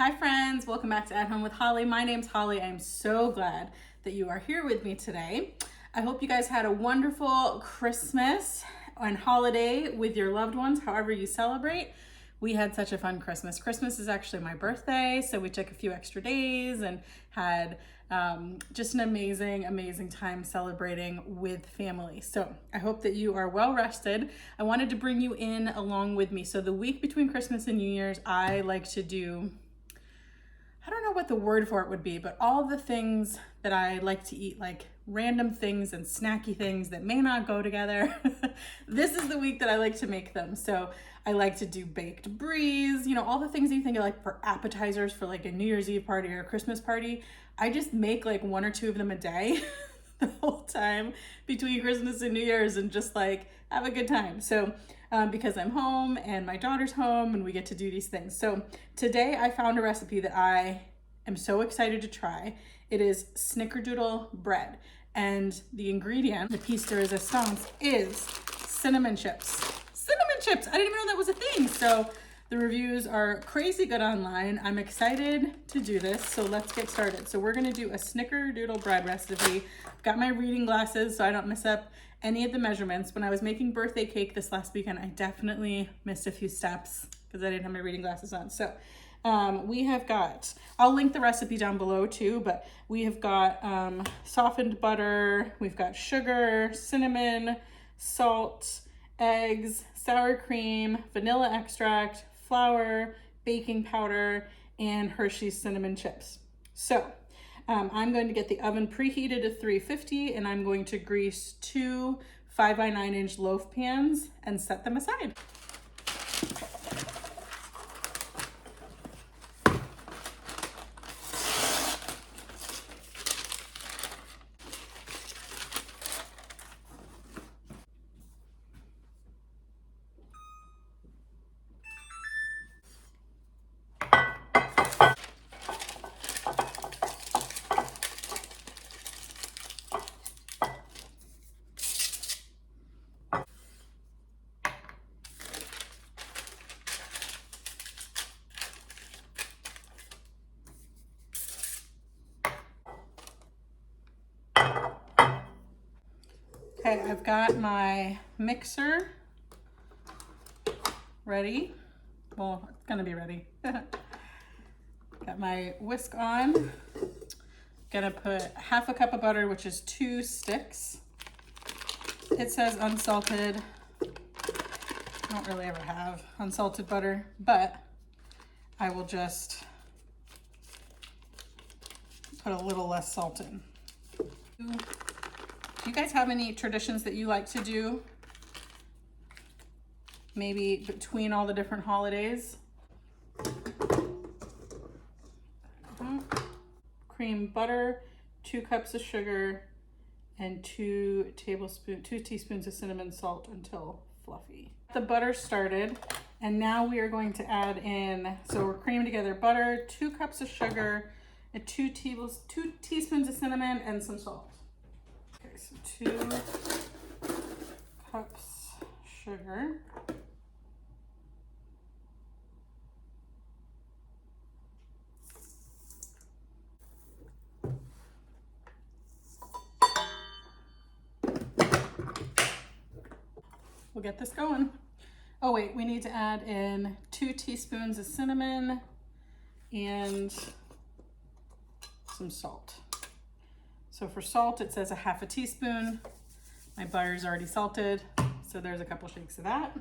Hi friends, welcome back to At Home with Holly. My name's Holly. I'm so glad that you are here with me today. I hope you guys had a wonderful Christmas and holiday with your loved ones, however you celebrate. We had such a fun Christmas. Christmas is actually my birthday, so we took a few extra days and had just an amazing time celebrating with family. So I hope that you are well rested. I wanted to bring you in along with me. So the week between Christmas and New Year's, I like to do, I don't know what the word for it would be, but all the things that I like to eat, like random things and snacky things that may not go together. This is the week that I like to make them. So I like to do baked Bries, you know, all the things that you think of like for appetizers for like a New Year's Eve party or a Christmas party. I just make like one or two of them a day the whole time between Christmas and New Year's and just like have a good time. So because I'm home and my daughter's home and we get to do these things. So today I found a recipe that I am so excited to try. It is Snickerdoodle bread, and the ingredient, the piece de resistance, is cinnamon chips. Cinnamon chips! I didn't even know that was a thing. So the reviews are crazy good online. I'm excited to do this, so let's get started. So we're gonna do a Snickerdoodle bread recipe. I've got my reading glasses so I don't mess up any of the measurements. When I was making birthday cake this last weekend, I definitely missed a few steps because I didn't have my reading glasses on. So we have got, I'll link the recipe down below too, but we have got softened butter, we've got sugar, cinnamon, salt, eggs, sour cream, vanilla extract, flour, baking powder, and Hershey's cinnamon chips. So I'm going to get the oven preheated to 350 and I'm going to grease two 5x9-inch loaf pans and set them aside. Okay, I've got my mixer ready. Well, it's gonna be ready. Got my whisk on. Gonna put half a cup of butter, which is 2 sticks. It says unsalted. I don't really ever have unsalted butter, but I will just put a little less salt in. Do you guys have any traditions that you like to do? Maybe between all the different holidays? Cream butter, 2 cups of sugar, and 2 teaspoons of cinnamon salt until fluffy. The butter started, and now we are going to add in, so we're creaming together butter, 2 cups of sugar, and 2 teaspoons of cinnamon, and some salt. Okay, so 2 cups sugar. We'll get this going. Oh wait, we need to add in 2 teaspoons of cinnamon and some salt. So for salt, it says a half a teaspoon. My butter's already salted, so there's a couple shakes of that.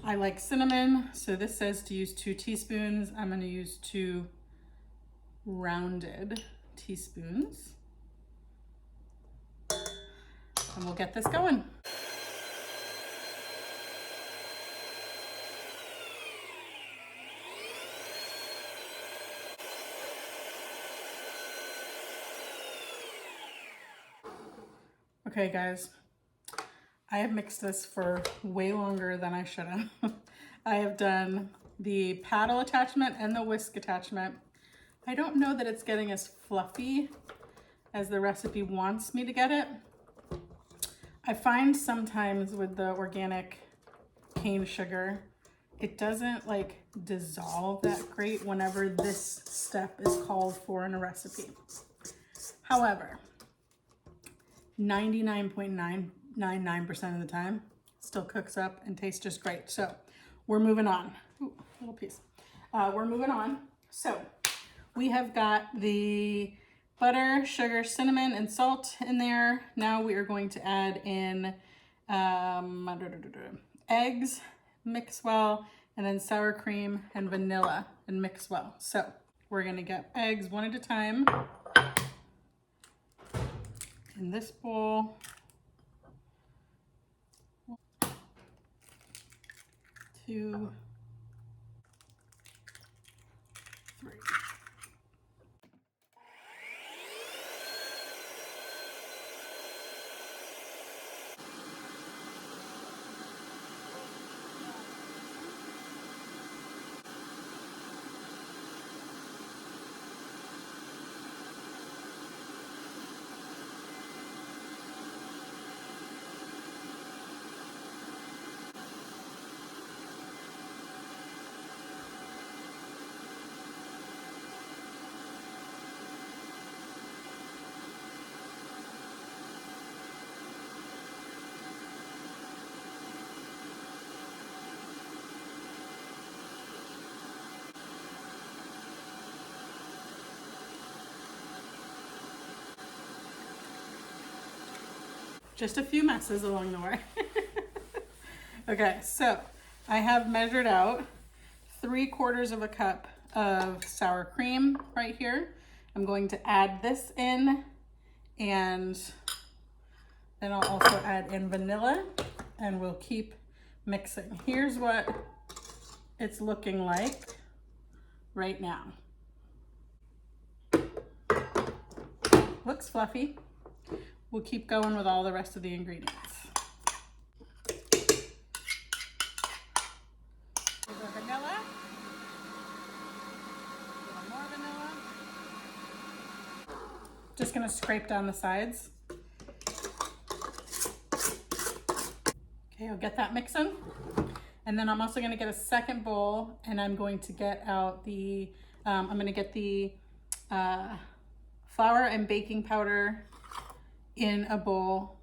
I like cinnamon, so this says to use 2 teaspoons. I'm gonna use 2 rounded teaspoons. And we'll get this going. Okay guys, I have mixed this for way longer than I should have. I have done the paddle attachment and the whisk attachment. I don't know that it's getting as fluffy as the recipe wants me to get it. I find sometimes with the organic cane sugar, it doesn't like dissolve that great whenever this step is called for in a recipe. However, 99.999% of the time, still cooks up and tastes just great. So we're moving on. Ooh, little piece. We're moving on. So we have got the butter, sugar, cinnamon, and salt in there. Now we are going to add in eggs, mix well, and then sour cream and vanilla and mix well. So we're gonna get eggs one at a time in this bowl. 2, 3. Just a few messes along the way. Okay, so I have measured out 3/4 of a cup of sour cream right here. I'm going to add this in, and then I'll also add in vanilla, and we'll keep mixing. Here's what it's looking like right now. Looks fluffy. We'll keep going with all the rest of the ingredients. Here's our vanilla. A little more vanilla. Just gonna scrape down the sides. Okay, I'll get that mixing. And then I'm also gonna get a second bowl, and I'm going to get out the, I'm gonna get the flour and baking powder in a bowl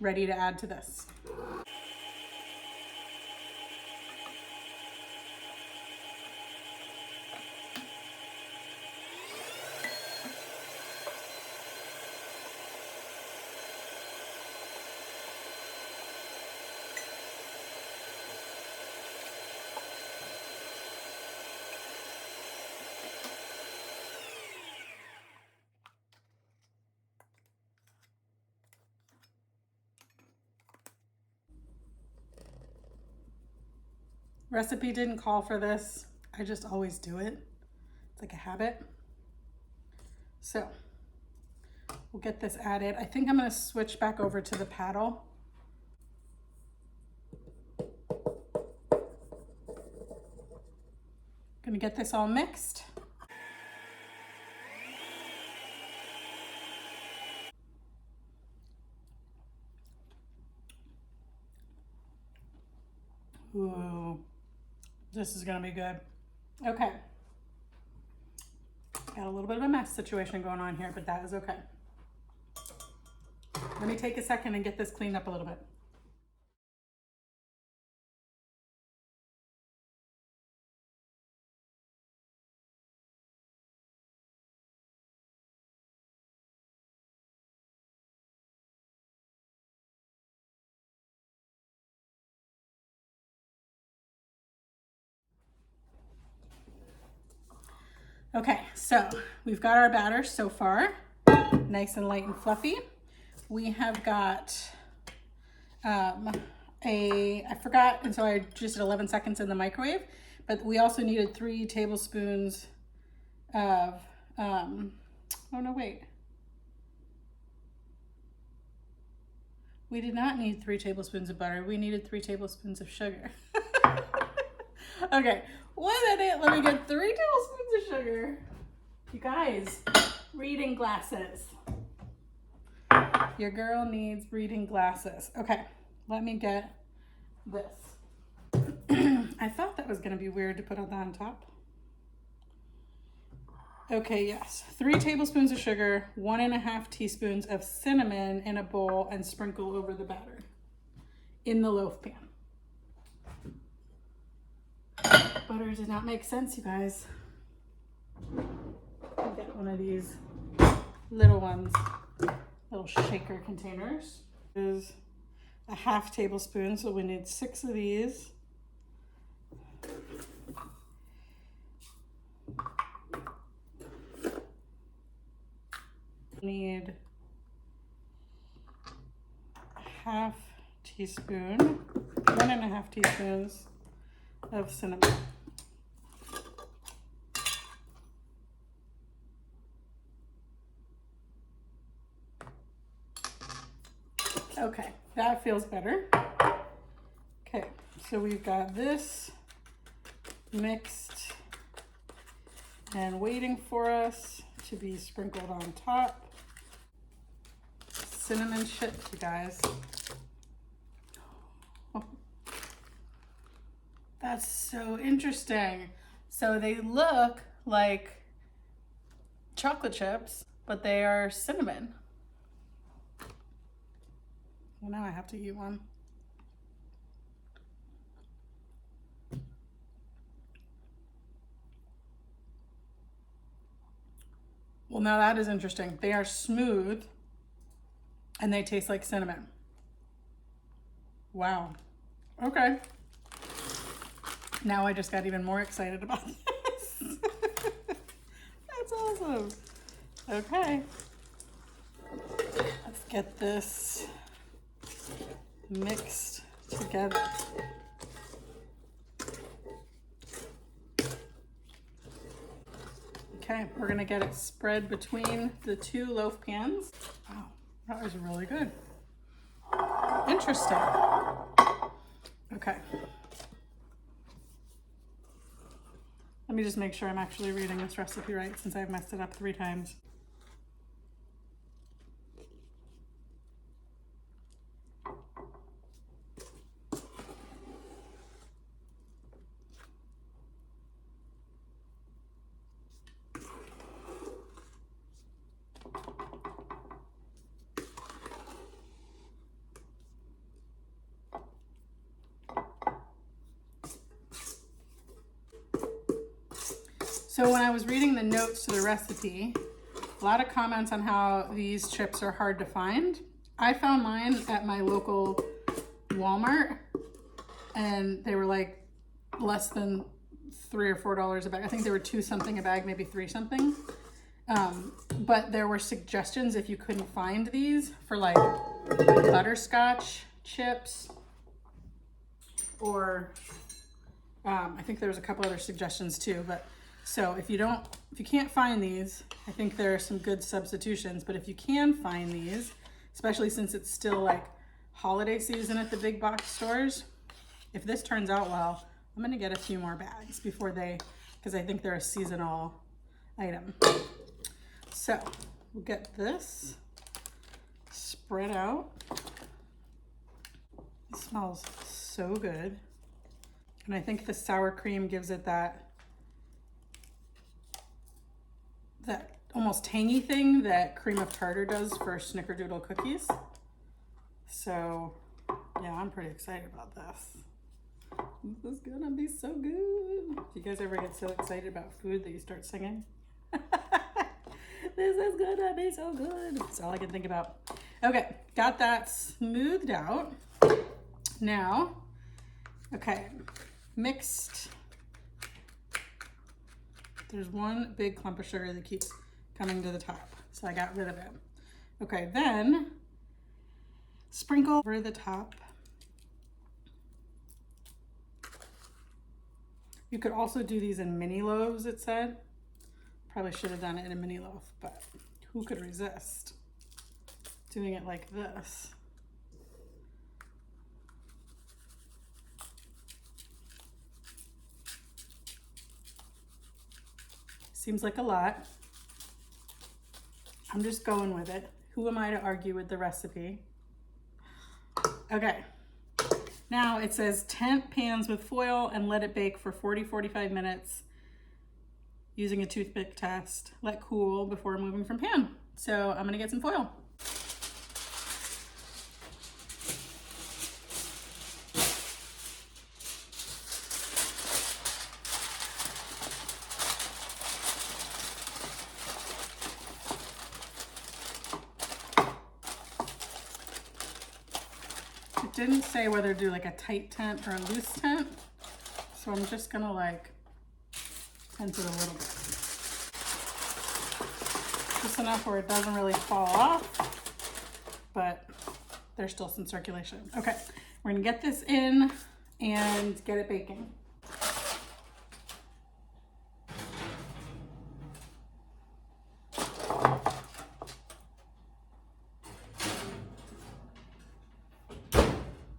ready to add to this. Recipe didn't call for this. I just always do it. It's like a habit. So we'll get this added. I think I'm gonna switch back over to the paddle. Gonna get this all mixed. Ooh, this is gonna be good. Okay. Got a little bit of a mess situation going on here, but that is okay. Let me take a second and get this cleaned up a little bit. Okay, so we've got our batter so far, nice and light and fluffy. We have got I forgot, and so I just did 11 seconds in the microwave, but we also needed 3 tablespoons of, oh no, wait. We did not need 3 tablespoons of butter. We needed 3 tablespoons of sugar. Okay, 1 minute, let me get 3 tablespoons of sugar. You guys, reading glasses. Your girl needs reading glasses. Okay, let me get this. I thought that was gonna be weird to put that on top. Okay, yes. 3 tablespoons of sugar, 1.5 teaspoons of cinnamon in a bowl, and sprinkle over the batter in the loaf pan. Butter did not make sense, you guys. I'll get one of these little ones, little shaker containers. This is a 1/2 tablespoon, so we need 6 of these. Need 1/2 teaspoon, 1.5 teaspoons of cinnamon. Okay, that feels better. Okay, so we've got this mixed and waiting for us to be sprinkled on top. Cinnamon chips, you guys. Oh, that's so interesting. So they look like chocolate chips, but they are cinnamon. Well, now I have to eat one. Well, now that is interesting. They are smooth and they taste like cinnamon. Wow. Okay. Now I just got even more excited about this. That's awesome. Okay. Let's get this mixed together. Okay, we're gonna get it spread between the 2 loaf pans. Wow, that was really good. Interesting. Okay. Let me just make sure I'm actually reading this recipe right, since I've messed it up 3 times. So when I was reading the notes to the recipe, a lot of comments on how these chips are hard to find. I found mine at my local Walmart and they were like less than $3 or $4 a bag. I think they were 2 something a bag, maybe 3 something. But there were suggestions if you couldn't find these for like butterscotch chips or I think there was a couple other suggestions too, but so if you can't find these, I think there are some good substitutions, but if you can find these, especially since it's still like holiday season at the big box stores, if this turns out well, I'm gonna get a few more bags before because I think they're a seasonal item. So we'll get this spread out. It smells so good. And I think the sour cream gives it that almost tangy thing that cream of tartar does for Snickerdoodle cookies. So yeah, I'm pretty excited about this. This is gonna be so good. Do you guys ever get so excited about food that you start singing? This is gonna be so good. That's all I can think about. Okay, got that smoothed out. Now, okay, mixed. There's one big clump of sugar that keeps coming to the top, so I got rid of it. Okay, then sprinkle over the top. You could also do these in mini loaves, it said. Probably should have done it in a mini loaf, but who could resist doing it like this? Seems like a lot. I'm just going with it. Who am I to argue with the recipe? Okay, Now it says tent pans with foil and let it bake for 40-45 minutes using a toothpick test. Let cool before moving from pan. So I'm gonna get some foil. It didn't say whether to do like a tight tent or a loose tent, so I'm just gonna like tent it a little bit. Just enough where it doesn't really fall off, but there's still some circulation. Okay, we're gonna get this in and get it baking.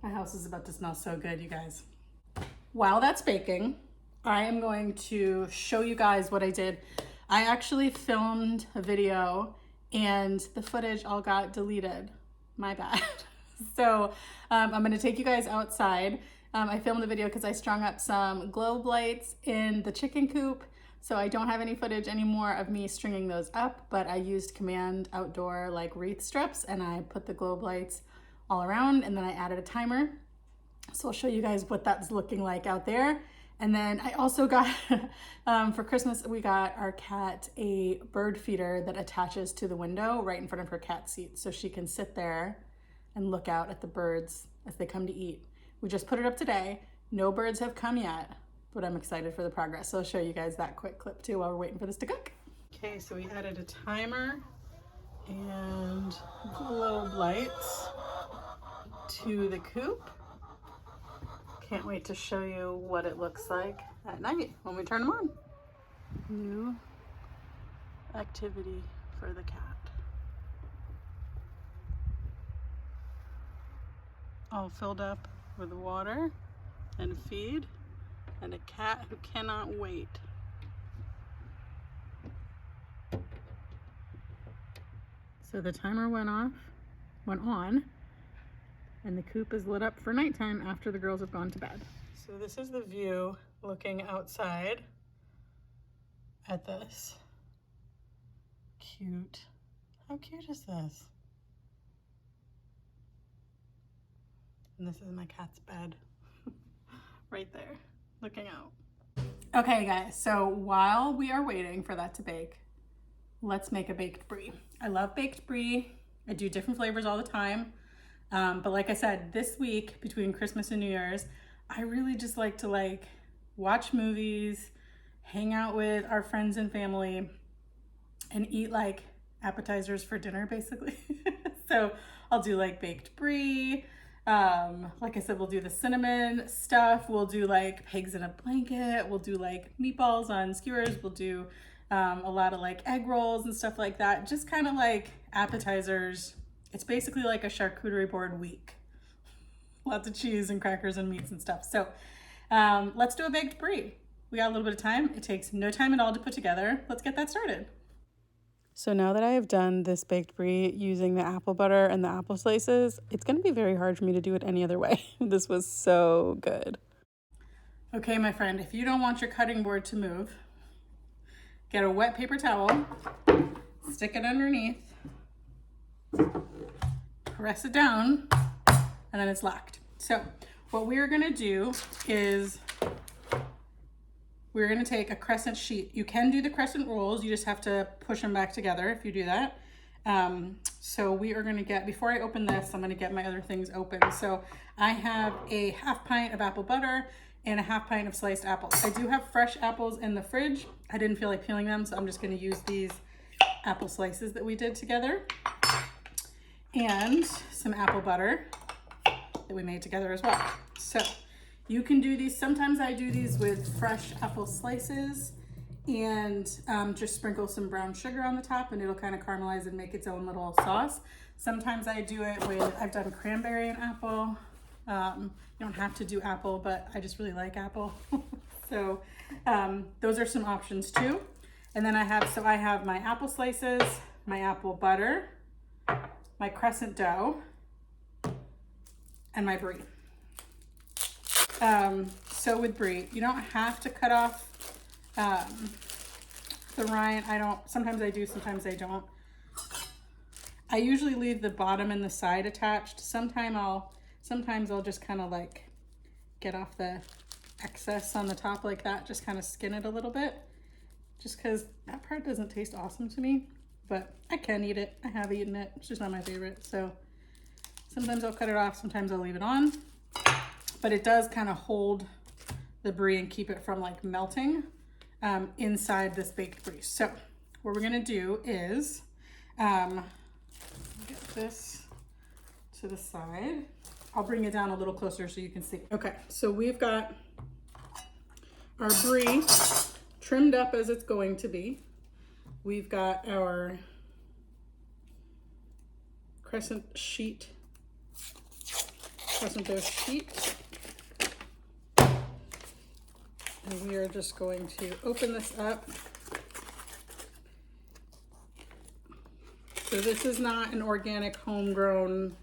My house is about to smell so good, you guys. While that's baking, I am going to show you guys what I did. I actually filmed a video and the footage all got deleted. My bad. So I'm gonna take you guys outside. I filmed the video because I strung up some globe lights in the chicken coop. So I don't have any footage anymore of me stringing those up, but I used Command outdoor like wreath strips and I put the globe lights all around and then I added a timer. So I'll show you guys what that's looking like out there. And then I also got, for Christmas, we got our cat a bird feeder that attaches to the window right in front of her cat seat. So she can sit there and look out at the birds as they come to eat. We just put it up today. No birds have come yet, but I'm excited for the progress. So I'll show you guys that quick clip too while we're waiting for this to cook. Okay, so we added a timer and globe lights to the coop. Can't wait to show you what it looks like at night when we turn them on. New activity for the cat. All filled up with water and feed and a cat who cannot wait. So the timer went on, and the coop is lit up for nighttime after the girls have gone to bed. So this is the view looking outside at this. Cute. How cute is this? And this is my cat's bed right there, looking out. Okay guys, so while we are waiting for that to bake, let's make a baked brie. I love baked brie. I do different flavors all the time. But like I said, this week between Christmas and New Year's, I really just like to watch movies, hang out with our friends and family, and eat like appetizers for dinner basically. So I'll do like baked brie. Like I said, we'll do the cinnamon stuff. We'll do like pigs in a blanket. We'll do like meatballs on skewers. We'll do a lot of like egg rolls and stuff like that. Just kind of like appetizers. It's basically like a charcuterie board week. Lots of cheese and crackers and meats and stuff. So let's do a baked brie. We got a little bit of time. It takes no time at all to put together. Let's get that started. So now that I have done this baked brie using the apple butter and the apple slices, it's gonna be very hard for me to do it any other way. This was so good. Okay, my friend, if you don't want your cutting board to move, get a wet paper towel, stick it underneath, press it down, and then it's locked. So what we're gonna do is we're gonna take a crescent sheet. You can do the crescent rolls, you just have to push them back together if you do that. So we are gonna get, before I open this, I'm gonna get my other things open. So I have a half pint of apple butter and a half pint of sliced apples. I do have fresh apples in the fridge. I didn't feel like peeling them, so I'm just gonna use these apple slices that we did together. And some apple butter that we made together as well. So you can do these, sometimes I do these with fresh apple slices and just sprinkle some brown sugar on the top and it'll kind of caramelize and make its own little sauce. Sometimes I do it with, I've done cranberry and apple. You don't have to do apple, but I just really like apple. So those are some options too. And then I have my apple slices, my apple butter, my crescent dough, and my brie. So with Brie, you don't have to cut off the rind. Sometimes I do, sometimes I don't. I usually leave the bottom and the side attached. Sometimes I'll just kind of like get off the excess on the top like that, just kind of skin it a little bit, just because that part doesn't taste awesome to me, but I can eat it. I have eaten it. It's just not my favorite. So sometimes I'll cut it off, sometimes I'll leave it on, but it does kind of hold the Brie and keep it from like melting inside this baked Brie. So what we're gonna do is get this to the side. I'll bring it down a little closer so you can see. Okay, so we've got our Brie trimmed up as it's going to be. We've got our crescent dough sheet. And we are just going to open this up. So this is not an organic, homegrown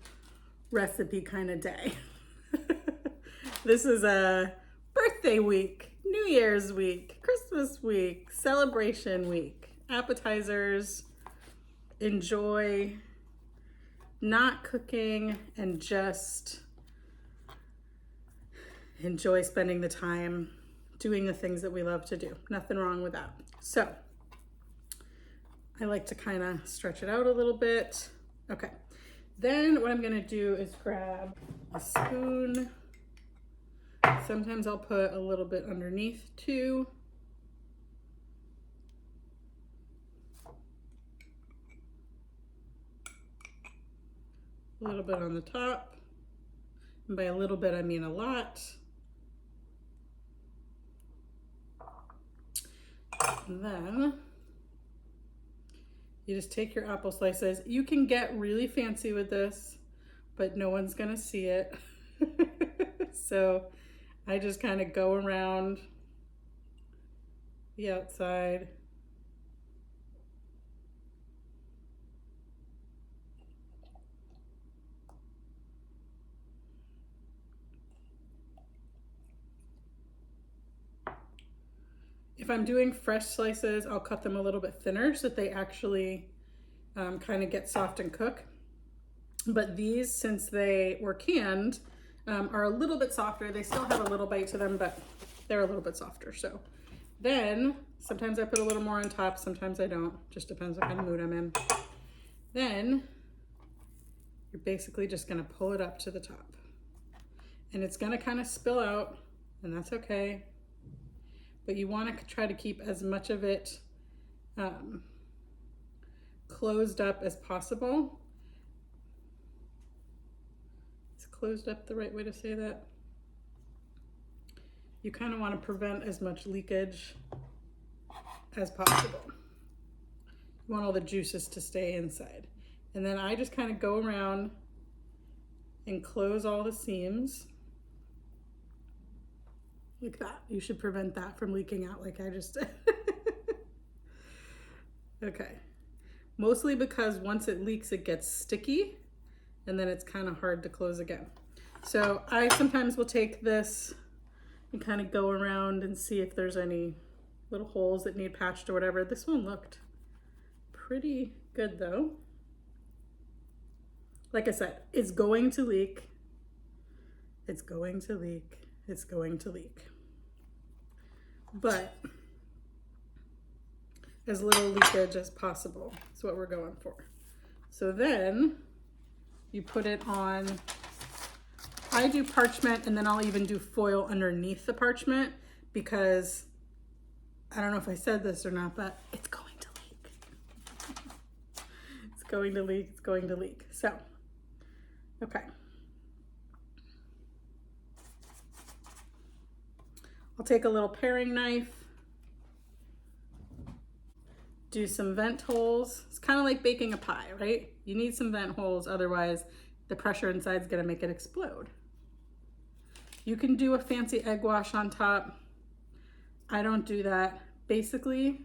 recipe kind of day. This is a birthday week, New Year's week, Christmas week, celebration week, appetizers, enjoy not cooking and just enjoy spending the time doing the things that we love to do. Nothing wrong with that. So I like to kind of stretch it out a little bit. Okay, then what I'm gonna do is grab a spoon. Sometimes I'll put a little bit underneath too. A little bit on the top. And by a little bit, I mean a lot. And then you just take your apple slices. You can get really fancy with this, but no one's gonna see it. So I just kind of go around the outside. If I'm doing fresh slices, I'll cut them a little bit thinner so that they actually kind of get soft and cook. But these, since they were canned, are a little bit softer. They still have a little bite to them, but they're a little bit softer. So then sometimes I put a little more on top, sometimes I don't. Just depends what kind of mood I'm in. Then you're basically just gonna pull it up to the top. And it's gonna kind of spill out, and that's okay. But you want to try to keep as much of it closed up as possible. Is closed up the right way to say that? You kind of want to prevent as much leakage as possible. You want all the juices to stay inside. And then I just kind of go around and close all the seams. Like that. You should prevent that from leaking out like I just did. Okay. Mostly because once it leaks, it gets sticky and then it's kind of hard to close again. So I sometimes will take this and kind of go around and see if there's any little holes that need patched or whatever. This one looked pretty good though. Like I said, it's going to leak. It's going to leak. It's going to leak. But as little leakage as possible is what we're going for. So then you put it on, I do parchment and then I'll even do foil underneath the parchment because I don't know if I said this or not, but it's going to leak. It's going to leak, it's going to leak. So, okay. I'll take a little paring knife, do some vent holes. It's kind of like baking a pie, right? You need some vent holes, otherwise the pressure inside is gonna make it explode. You can do a fancy egg wash on top. I don't do that. Basically,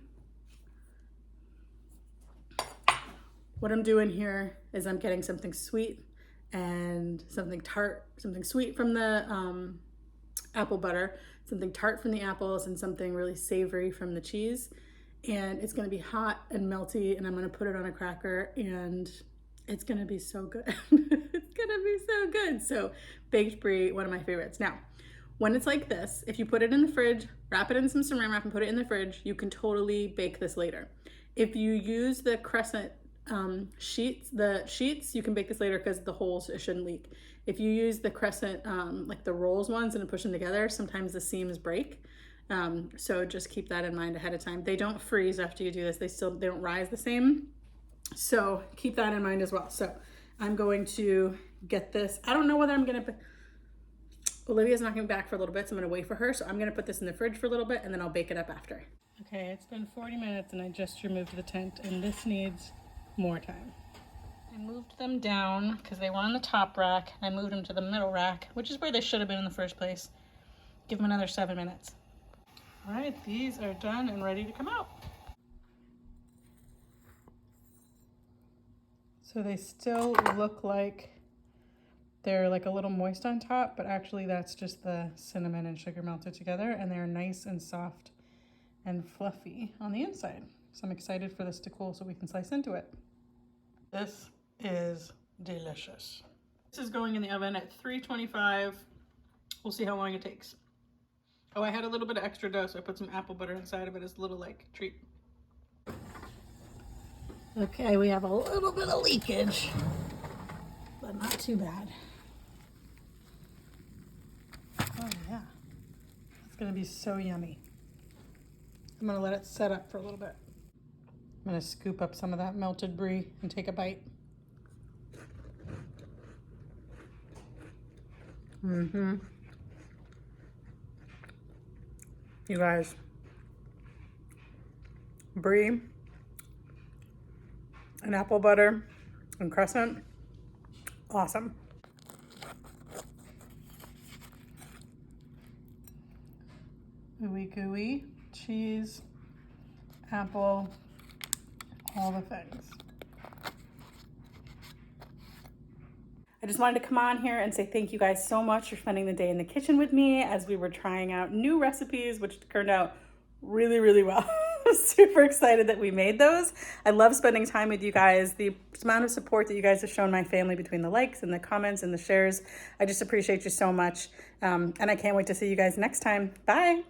what I'm doing here is I'm getting something sweet and something tart, something sweet from the apple butter, something tart from the apples and something really savory from the cheese. And it's gonna be hot and melty, and I'm gonna put it on a cracker, and it's gonna be so good. It's gonna be so good. So baked brie, one of my favorites. Now, when it's like this, if you put it in the fridge, wrap it in some saran wrap and put it in the fridge, you can totally bake this later. If you use the crescent sheets, you can bake this later because the holes, it shouldn't leak. If you use the crescent, like the rolls ones and push them together, sometimes the seams break. So just keep that in mind ahead of time. They don't freeze after you do this. They don't rise the same. So keep that in mind as well. So I'm going to get this. I don't know whether I'm going to, Olivia's not going to be back for a little bit, so I'm going to wait for her. So I'm going to put this in the fridge for a little bit, and then I'll bake it up after. Okay, it's been 40 minutes and I just removed the tent, and this needs more time. I moved them down because they were on the top rack. I moved them to the middle rack, which is where they should have been in the first place. Give them another 7 minutes. All right, these are done and ready to come out. So they still look like they're like a little moist on top, but actually that's just the cinnamon and sugar melted together, and they're nice and soft and fluffy on the inside. So I'm excited for this to cool so we can slice into it. This is delicious. This is going in the oven at 325. We'll see how long it takes. Oh, I had a little bit of extra dough, so I put some apple butter inside of it as a little like treat. Okay, we have a little bit of leakage, but not too bad. Oh yeah, it's gonna be so yummy. I'm gonna let it set up for a little bit. I'm gonna scoop up some of that melted brie and take a bite. You guys, brie and apple butter and crescent, awesome. Ooey gooey, cheese, apple, all the things. I just wanted to come on here and say thank you guys so much for spending the day in the kitchen with me as we were trying out new recipes, which turned out really, really well. I'm super excited that we made those. I love spending time with you guys. The amount of support that you guys have shown my family between the likes and the comments and the shares, I just appreciate you so much. And I can't wait to see you guys next time. Bye.